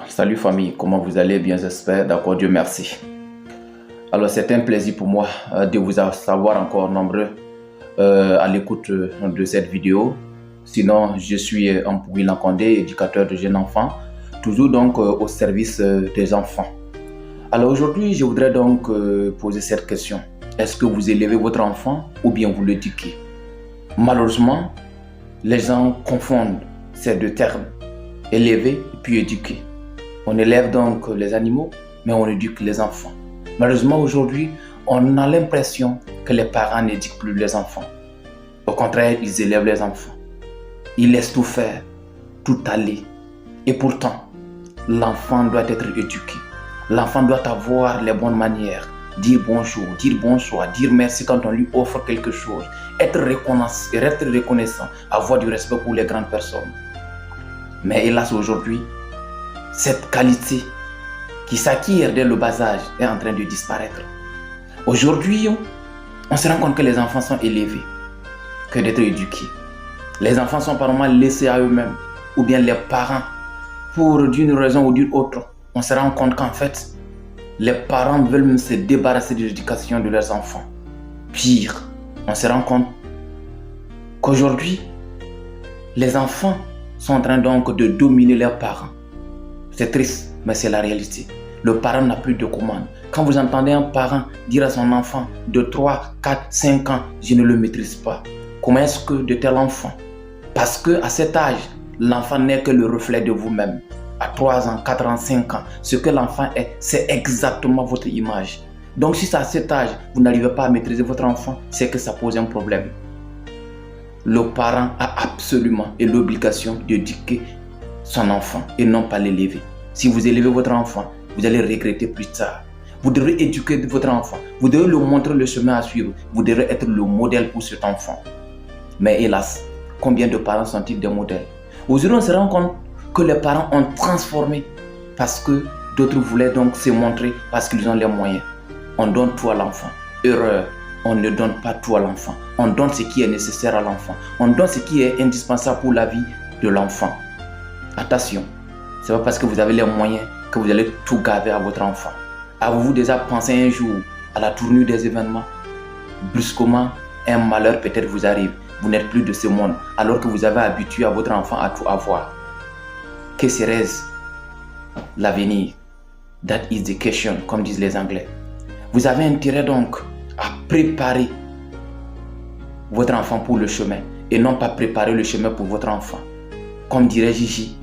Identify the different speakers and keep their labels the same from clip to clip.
Speaker 1: Salut famille, comment vous allez? Bien j'espère, d'accord, Dieu merci. Alors c'est un plaisir pour moi de vous savoir encore nombreux à l'écoute de cette vidéo. Sinon, je suis Ampouy Lankondé, éducateur de jeunes enfants, toujours donc au service des enfants. Alors aujourd'hui, je voudrais donc poser cette question. Est-ce que vous élevez votre enfant ou bien vous l'éduquez? Malheureusement, les gens confondent ces deux termes, élever puis éduquer. On élève donc les animaux, mais on éduque les enfants. Malheureusement, aujourd'hui, on a l'impression que les parents n'éduquent plus les enfants. Au contraire, ils élèvent les enfants. Ils laissent tout faire, tout aller. Et pourtant, l'enfant doit être éduqué. L'enfant doit avoir les bonnes manières, dire bonjour, dire bonsoir, dire merci quand on lui offre quelque chose, être reconnaissant, avoir du respect pour les grandes personnes. Mais hélas, aujourd'hui, cette qualité qui s'acquiert dès le bas âge est en train de disparaître. Aujourd'hui, on se rend compte que les enfants sont élevés que d'être éduqués. Les enfants sont apparemment laissés à eux-mêmes, ou bien les parents, pour d'une raison ou d'une autre. On se rend compte qu'en fait, les parents veulent même se débarrasser de l'éducation de leurs enfants. Pire, on se rend compte qu'aujourd'hui, les enfants sont en train donc de dominer leurs parents. C'est triste, mais c'est la réalité. Le parent n'a plus de commande. Quand vous entendez un parent dire à son enfant de 3, 4, 5 ans, je ne le maîtrise pas. Comment est-ce que de tel enfant? Parce qu'à cet âge, l'enfant n'est que le reflet de vous-même. À 3 ans, 4 ans, 5 ans, ce que l'enfant est, c'est exactement votre image. Donc si à cet âge, vous n'arrivez pas à maîtriser votre enfant, c'est que ça pose un problème. Le parent a absolument l'obligation d'éduquer son enfant et non pas l'élever. Si vous élevez votre enfant, vous allez regretter plus tard. Vous devrez éduquer votre enfant. Vous devrez lui montrer le chemin à suivre. Vous devrez être le modèle pour cet enfant. Mais hélas, combien de parents sont-ils des modèles? Aujourd'hui, on se rend compte que les parents ont transformé parce que d'autres voulaient donc se montrer parce qu'ils ont les moyens. On donne tout à l'enfant. Erreur. On ne donne pas tout à l'enfant. On donne ce qui est nécessaire à l'enfant. On donne ce qui est indispensable pour la vie de l'enfant. Attention, ce n'est pas parce que vous avez les moyens que vous allez tout gaver à votre enfant. Avez-vous déjà pensé un jour à la tournure des événements? Brusquement, un malheur peut-être vous arrive. Vous n'êtes plus de ce monde alors que vous avez habitué à votre enfant à tout avoir. Que serait-ce l'avenir? That is the question, comme disent les Anglais. Vous avez intérêt donc à préparer votre enfant pour le chemin et non pas préparer le chemin pour votre enfant. Comme dirait Gigi,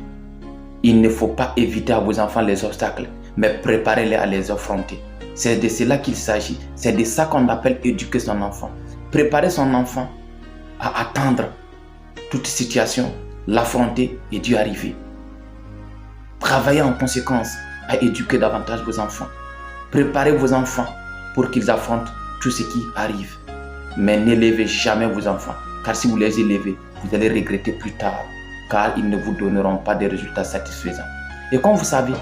Speaker 1: il ne faut pas éviter à vos enfants les obstacles, mais préparez-les à les affronter. C'est de cela qu'il s'agit. C'est de ça qu'on appelle éduquer son enfant. Préparer son enfant à attendre toute situation, l'affronter et d'y arriver. Travaillez en conséquence à éduquer davantage vos enfants. Préparez vos enfants pour qu'ils affrontent tout ce qui arrive. Mais n'élevez jamais vos enfants, car si vous les élevez, vous allez regretter plus tard, car ils ne vous donneront pas des résultats satisfaisants. Et comme vous savez,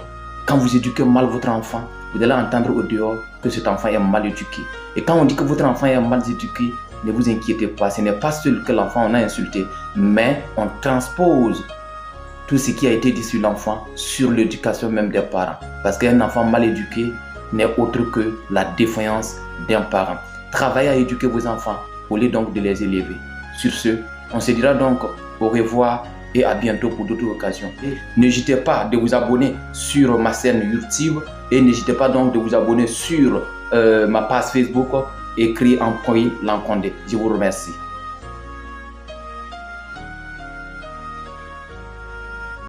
Speaker 1: quand vous éduquez mal votre enfant, vous allez entendre au dehors que cet enfant est mal éduqué. Et quand on dit que votre enfant est mal éduqué, ne vous inquiétez pas, ce n'est pas seul que l'enfant on a insulté, mais on transpose tout ce qui a été dit sur l'enfant, sur l'éducation même des parents. Parce qu'un enfant mal éduqué n'est autre que la défaillance d'un parent. Travaillez à éduquer vos enfants au lieu donc de les élever. Sur ce, on se dira donc au revoir et à bientôt pour d'autres occasions. N'hésitez pas de vous abonner sur ma chaîne YouTube et n'hésitez pas donc de vous abonner sur ma page Facebook écrit Ampouy Lankondé. Je vous remercie.